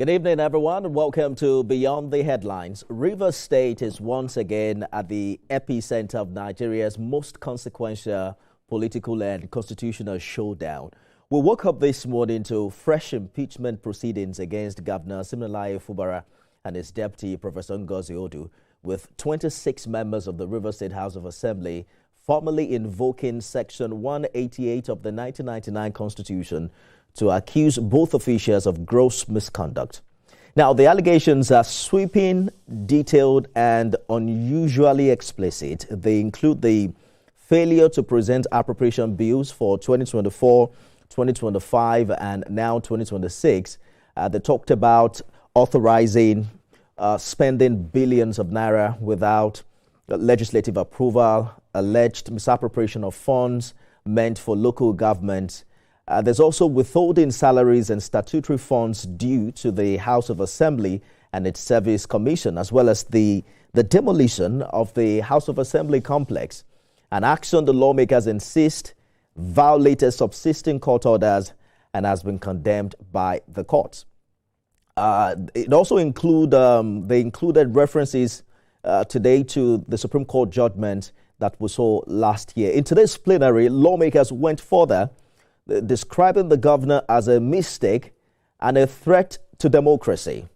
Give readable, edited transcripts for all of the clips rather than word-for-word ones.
Good evening, everyone, and welcome to Beyond the Headlines. Rivers State is once again at the epicenter of Nigeria's most consequential political and constitutional showdown. We woke up this morning to fresh impeachment proceedings against Governor Fubara and his deputy, Professor Ngozi Odu, with 26 members of the Rivers State House of Assembly formally invoking Section 188 of the 1999 Constitution to accuse both officials of gross misconduct. Now, the allegations are sweeping, detailed, and unusually explicit. They include the failure to present appropriation bills for 2024, 2025, and now 2026. They talked about authorizing spending billions of naira without legislative approval, alleged misappropriation of funds meant for local governments. There's also withholding salaries and statutory funds due to the House of Assembly and its Service Commission, as well as the demolition of the House of Assembly complex, an action the lawmakers insist violated subsisting court orders and has been condemned by the courts. It also they included references today to the Supreme Court judgment that we saw last year. In today's plenary, lawmakers went further, describing the governor as a mistake and a threat to democracy,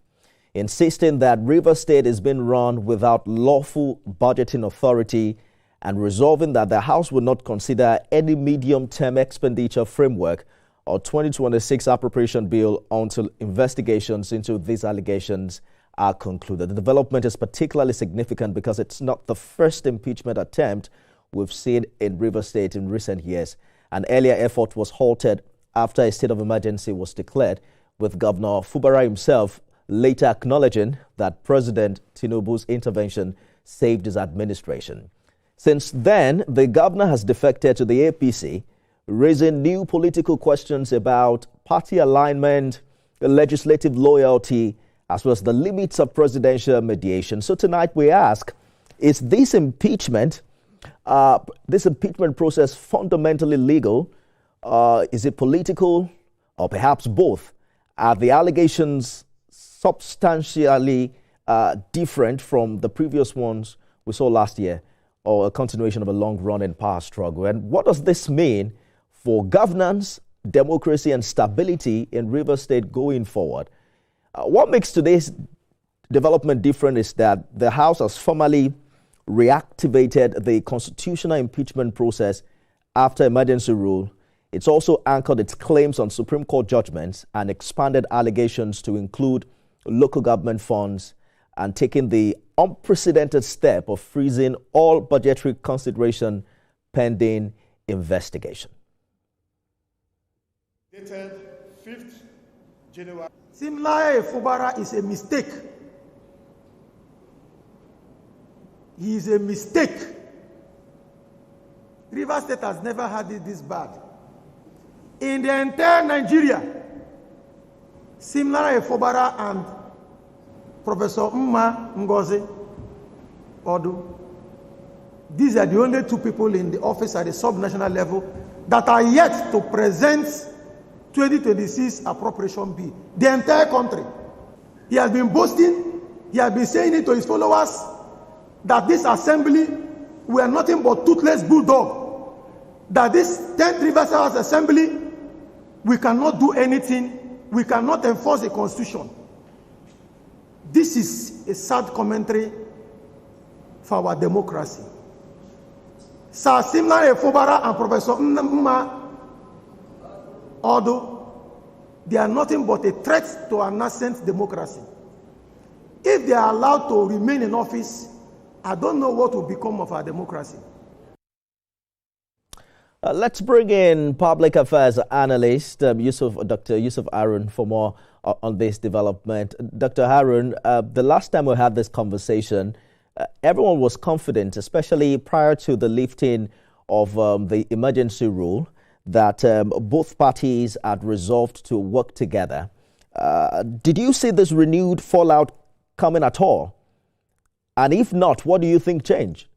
insisting that Rivers State is being run without lawful budgeting authority and resolving that the House would not consider any medium-term expenditure framework or 2026 appropriation bill until investigations into these allegations are concluded. The development is particularly significant because it's not the first impeachment attempt we've seen in Rivers State in recent years. An earlier effort was halted after a state of emergency was declared, with Governor Fubara himself later acknowledging that President Tinubu's intervention saved his administration. Since then, the governor has defected to the APC, raising new political questions about party alignment, legislative loyalty, as well as the limits of presidential mediation. So tonight we ask, is this impeachment process fundamentally legal? Is it political, or perhaps both? Are the allegations substantially different from the previous ones we saw last year, or a continuation of a long-running power struggle? And what does this mean for governance, democracy, and stability in Rivers State going forward? What makes today's development different is that the House has formally reactivated the constitutional impeachment process after emergency rule. It's also anchored its claims on Supreme Court judgments and expanded allegations to include local government funds and taking the unprecedented step of freezing all budgetary consideration pending investigation. Dated 5th January. Simlaye Fubara is a mistake. He is a mistake. Rivers State has never had it this bad. In the entire Nigeria, Simlaye Fubara and Professor Ngozi Odu, these are the only two people in the office at the sub-national level that are yet to present 2026 appropriation bill. The entire country. He has been boasting, he has been saying it to his followers, that this assembly were nothing but toothless bulldog. That this 10th Rivers House Assembly, we cannot do anything, we cannot enforce the constitution. This is a sad commentary for our democracy. Sir Simlaye Fubara and Professor Odu, they are nothing but a threat to our nascent democracy. If they are allowed to remain in office, I don't know what will become of our democracy. Let's bring in public affairs analyst Dr. Yusuf Harun for more on this development. Dr. Harun, the last time we had this conversation, everyone was confident, especially prior to the lifting of the emergency rule, that both parties had resolved to work together. Did you see this renewed fallout coming at all? And if not, what do you think changed?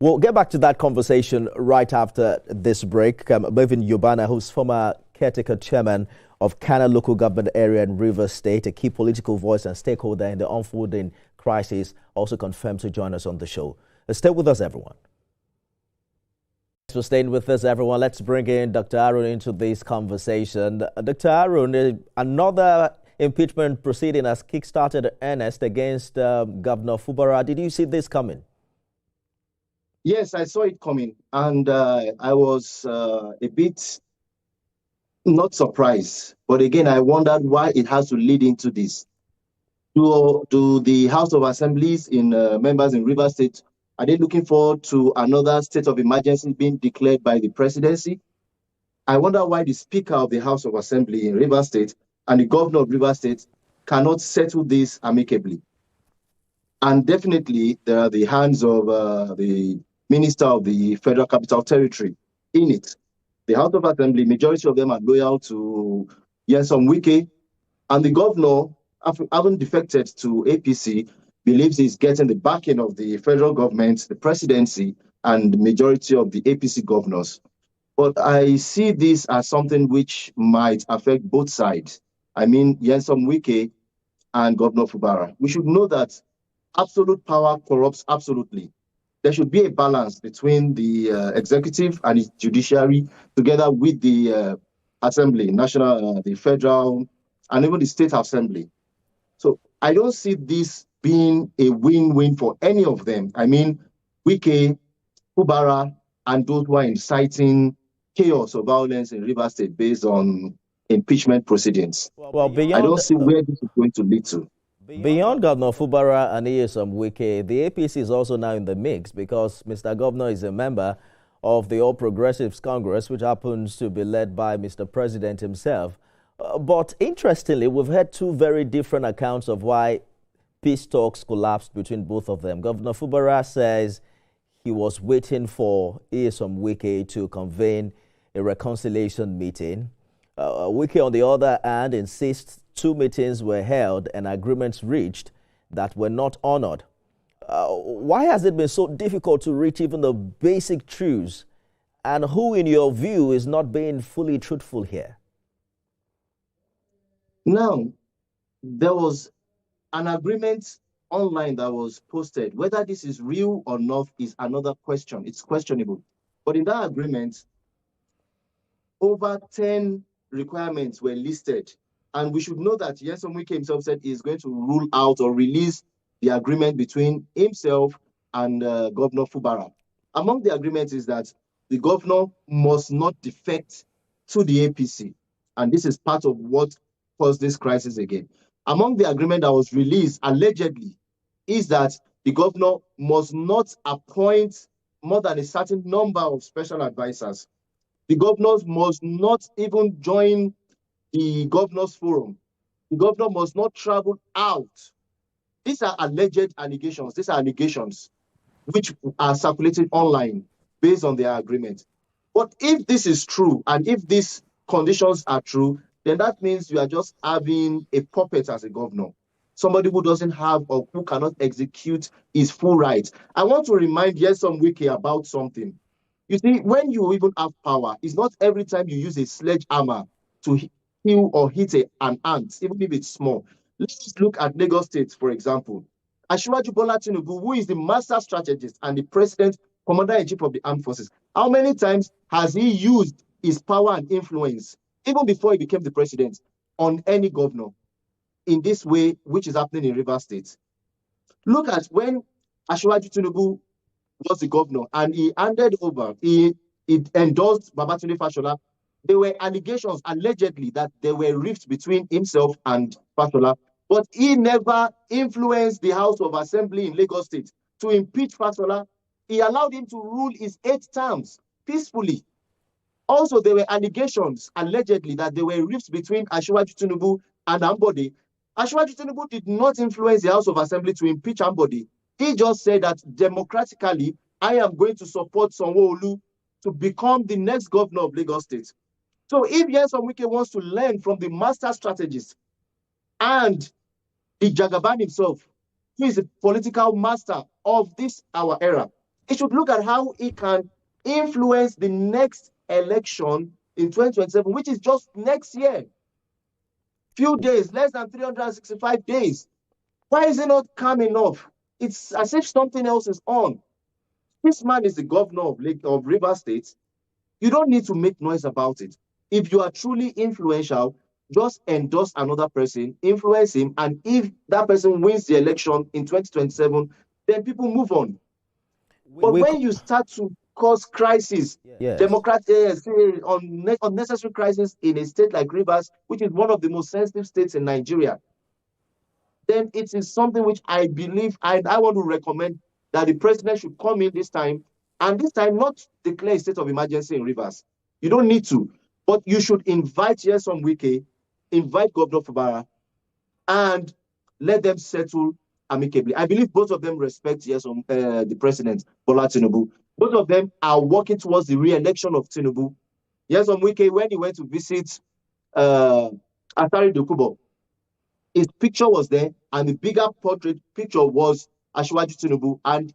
We'll get back to that conversation right after this break. Mervyn Yubana, who's former caretaker chairman of Kana local government area in Rivers State, a key political voice and stakeholder in the unfolding crisis, also confirmed to join us on the show. Stay with us, everyone. Thanks for staying with us, everyone. Let's bring in Dr. Aaron into this conversation. Dr. Aaron, another impeachment proceeding has kick-started earnest against Governor Fubara. Did you see this coming? Yes, I saw it coming, and I was a bit not surprised. But again, I wondered why it has to lead into this. Do the House of Assemblies in members in Rivers State, are they looking forward to another state of emergency being declared by the presidency? I wonder why the Speaker of the House of Assembly in Rivers State and the Governor of Rivers State cannot settle this amicably. And definitely, there are the hands of the Minister of the Federal Capital Territory in it. The House of Assembly, majority of them are loyal to Nyesom Wike, and the governor, having defected to APC, believes he's getting the backing of the federal government, the presidency, and the majority of the APC governors. But I see this as something which might affect both sides. I mean, Nyesom Wike and Governor Fubara. We should know that absolute power corrupts absolutely. There should be a balance between the executive and its judiciary, together with the assembly, national, the federal, and even the state assembly. So I don't see this being a win-win for any of them. I mean, Wike, Fubara, and those who are inciting chaos or violence in Rivers State based on impeachment proceedings. Well, beyond, I don't see where this is going to lead to. Beyond Governor Fubara and Nyesom Wike, the APC is also now in the mix because Mr. Governor is a member of the All Progressives Congress, which happens to be led by Mr. President himself. But interestingly, we've had two very different accounts of why peace talks collapsed between both of them. Governor Fubara says he was waiting for Nyesom Wike to convene a reconciliation meeting. Wike, on the other hand, insists two meetings were held and agreements reached that were not honored. Why has it been so difficult to reach even the basic truths? And who, in your view, is not being fully truthful here? Now, there was an agreement online that was posted. Whether this is real or not is another question. It's questionable. But in that agreement, over 10 requirements were listed. And we should know that Nyesom Wike himself said he is going to rule out or release the agreement between himself and Governor Fubara. Among the agreements is that the governor must not defect to the APC. And this is part of what caused this crisis again. Among the agreement that was released, allegedly, is that the governor must not appoint more than a certain number of special advisors. The governors must not even join the governors forum. The governor must not travel out. These are alleged allegations. These are allegations which are circulated online based on their agreement. But if this is true, and if these conditions are true, then that means you are just having a puppet as a governor, somebody who doesn't have or who cannot execute his full rights. I want to remind Nyesom Wike about something. You see, when you even have power, it's not every time you use a sledgehammer to kill or hit an ant, even if it's small. Let's look at Lagos State, for example. Asiwaju Bola Tinubu, who is the master strategist and the president, commander-in-chief of the armed forces, how many times has he used his power and influence, even before he became the president, on any governor in this way, which is happening in Rivers State? Look at when Asiwaju Tinubu was the governor and he handed over, he endorsed Babatunde Fashola. There were allegations, allegedly, that there were rifts between himself and Fashola, but he never influenced the House of Assembly in Lagos State to impeach Fashola. He allowed him to rule his 8 terms peacefully. Also, there were allegations, allegedly, that there were rifts between Asiwaju Tinubu and Ambode. Asiwaju Tinubu did not influence the House of Assembly to impeach Ambode. He just said that democratically, I am going to support Sanwo-Olu to become the next governor of Lagos State. So if Nyesom Wike wants to learn from the master strategist and the Jagaban himself, who is a political master of this our era, He should look at how he can influence the next election in 2027, which is just next year. Few days, less than 365 days. Why is it not calm enough? It's as if something else is on. This man is the governor of Rivers State. You don't need to make noise about it. If you are truly influential, just endorse another person, influence him, and if that person wins the election in 2027, then people move on. But when you start to cause crisis, Yes. unnecessary crisis in a state like Rivers, which is one of the most sensitive states in Nigeria, then it is something which I believe I want to recommend that the president should come in this time, and this time not declare a state of emergency in Rivers. You don't need to, but you should invite Nyesom Wike, invite Governor Fubara, and let them settle amicably. I believe both of them respect the president, Bola Tinubu. Both of them are working towards the re-election of Tinubu. Nyesom Wike, when he went to visit Asari Dokubo, his picture was there, and the bigger portrait picture was Asiwaju Tinubu, and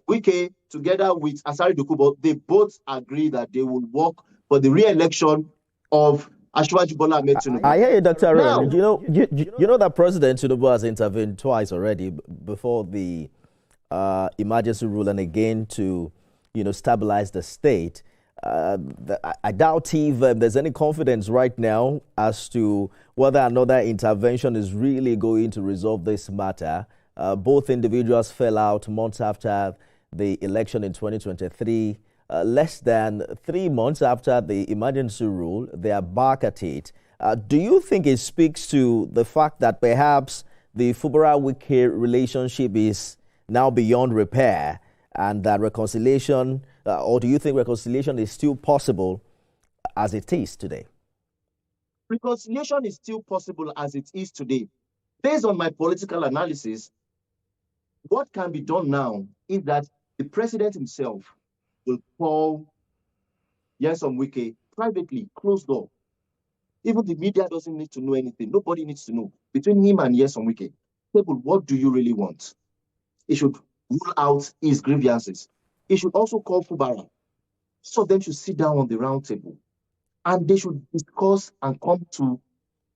Wike together with Asari Dokubo. They both agree that they will work for the re-election of Asiwaju Bola Ahmed Tinubu. I hear you, Dr. Aaron. You know that President Tinubu has intervened twice already before the emergency rule, and again to stabilize the state. I doubt if there's any confidence right now as to whether another intervention is really going to resolve this matter. Both individuals fell out months after the election in 2023. Less than 3 months after the emergency rule, they are back at it. Do you think it speaks to the fact that perhaps the Fubara-Wike relationship is now beyond repair, and that reconciliation, or do you think reconciliation is still possible as it is today? Reconciliation is still possible as it is today. Based on my political analysis, what can be done now is that the president himself will call Nyesom Wike privately, closed door. Even the media doesn't need to know anything. Nobody needs to know. Between him and Nyesom Wike, what do you really want? He should rule out his grievances. He should also call Fubara. So them should sit down on the round table, and they should discuss and come to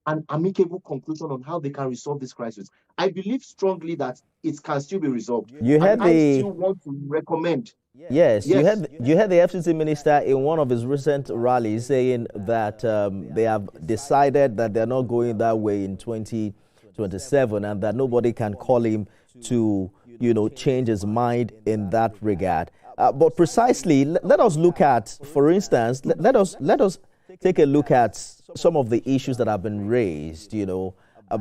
an amicable conclusion on how they can resolve this crisis. I believe strongly that it can still be resolved. I still want to recommend. Yes. You had the FCC minister in one of his recent rallies saying that they have decided that they're not going that way in 2027, and that nobody can call him to change his mind in that regard. But precisely, let us look at, for instance, let us take a look at some of the issues that have been raised,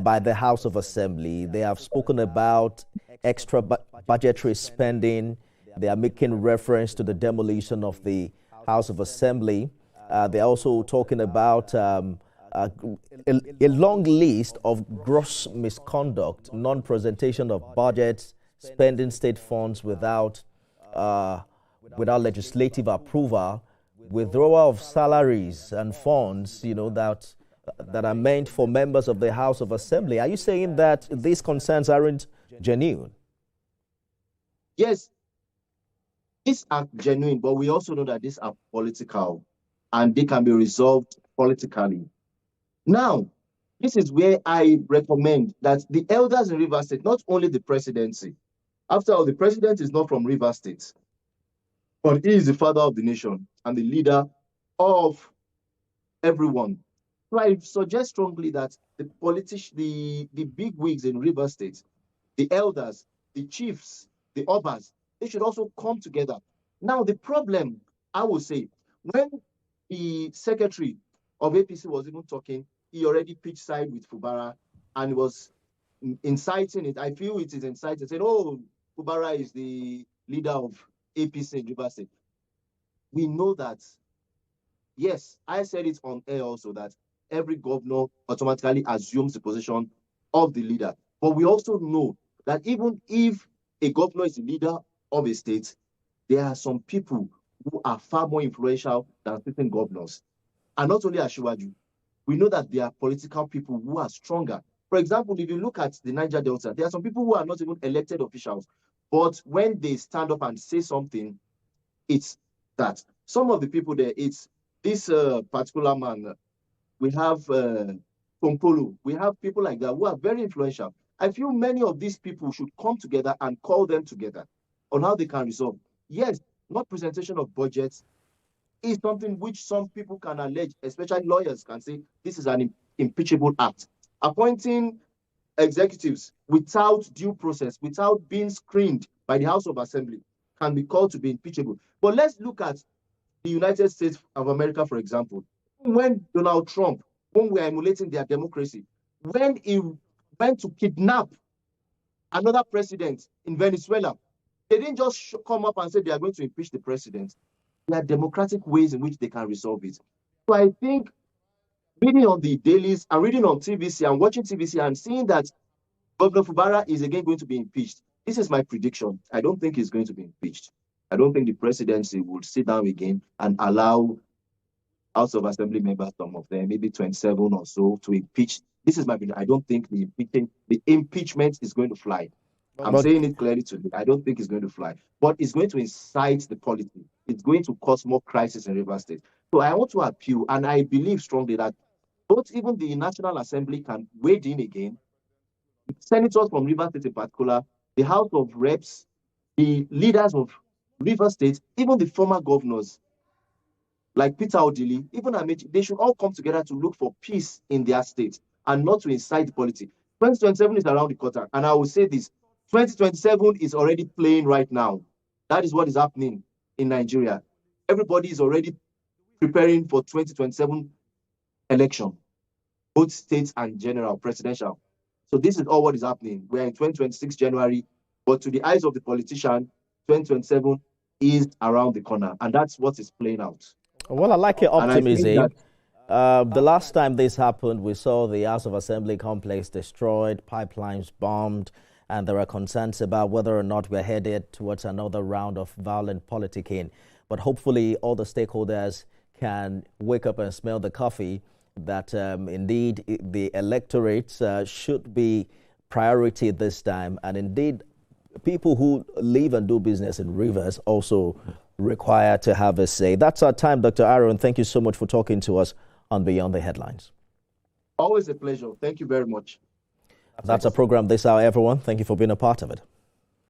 by the House of Assembly. They have spoken about extra budgetary spending. They are making reference to the demolition of the House of Assembly. They're also talking about a long list of gross misconduct, non-presentation of budgets, spending state funds without legislative approval, withdrawal of salaries and funds, that are meant for members of the House of Assembly. Are you saying that these concerns aren't genuine? Yes, these are genuine, but we also know that these are political, and they can be resolved politically. Now, this is where I recommend that the elders in Rivers State, not only the presidency. After all, the president is not from Rivers State, but he is the father of the nation and the leader of everyone. So I suggest strongly that the big wigs in Rivers State, the elders, the chiefs, the obas, they should also come together. Now, the problem, I will say, when the secretary of APC was even talking, he already pitched side with Fubara and was inciting it. I feel it is inciting, saying, oh, Fubara is the leader of APC in Rivers State. We know that, yes, I said it on air also, that every governor automatically assumes the position of the leader. But we also know that even if a governor is the leader of a state, there are some people who are far more influential than sitting governors. And not only Asiwaju, we know that there are political people who are stronger. For example, if you look at the Niger Delta, there are some people who are not even elected officials, But when they stand up and say something, it's that. Some of the people there, it's this particular man. We have Pompolo. We have people like that who are very influential. I feel many of these people should come together and call them together on how they can resolve. Yes, not presentation of budgets is something which some people can allege, especially lawyers can say this is an impeachable act. Appointing executives without due process, without being screened by the House of Assembly, can be called to be impeachable. But let's look at the United States of America, for example. When Donald Trump, when we are emulating their democracy, when he went to kidnap another president in Venezuela, they didn't just come up and say they are going to impeach the president. There are democratic ways in which they can resolve it. So I think reading on the dailies and reading on TVC and watching TVC and seeing that Governor Fubara is again going to be impeached, this is my prediction. I don't think he's going to be impeached. I don't think the presidency would sit down again and allow House of Assembly members, some of them, maybe 27 or so, to impeach. This is my opinion. I don't think the impeachment is going to fly. I'm saying it clearly today. I don't think it's going to fly. But it's going to incite the polity. It's going to cause more crisis in Rivers State. So I want to appeal, and I believe strongly that both even the National Assembly can wade in again. Senators from Rivers State in particular, the House of Reps, the leaders of Rivers State, even the former governors, like Peter Odili, even Amechi, they should all come together to look for peace in their state and not to incite politics. 2027 is around the corner, and I will say this, 2027 is already playing right now. That is what is happening in Nigeria. Everybody is already preparing for 2027 election, both states and general, presidential. So this is all what is happening. We're in 2026 January, but to the eyes of the politician, 2027 is around the corner, and that's what is playing out. Well, I like your optimism. The last time this happened, we saw the House of Assembly complex destroyed, pipelines bombed, and there are concerns about whether or not we're headed towards another round of violent politicking. But hopefully all the stakeholders can wake up and smell the coffee, that indeed the electorate should be priority this time. And indeed, people who live and do business in Rivers also require to have a say. That's our time, Dr. Aaron. Thank you so much for talking to us on Beyond the Headlines. Always a pleasure. Thank you very much. That's our program this hour, everyone. Thank you for being a part of it.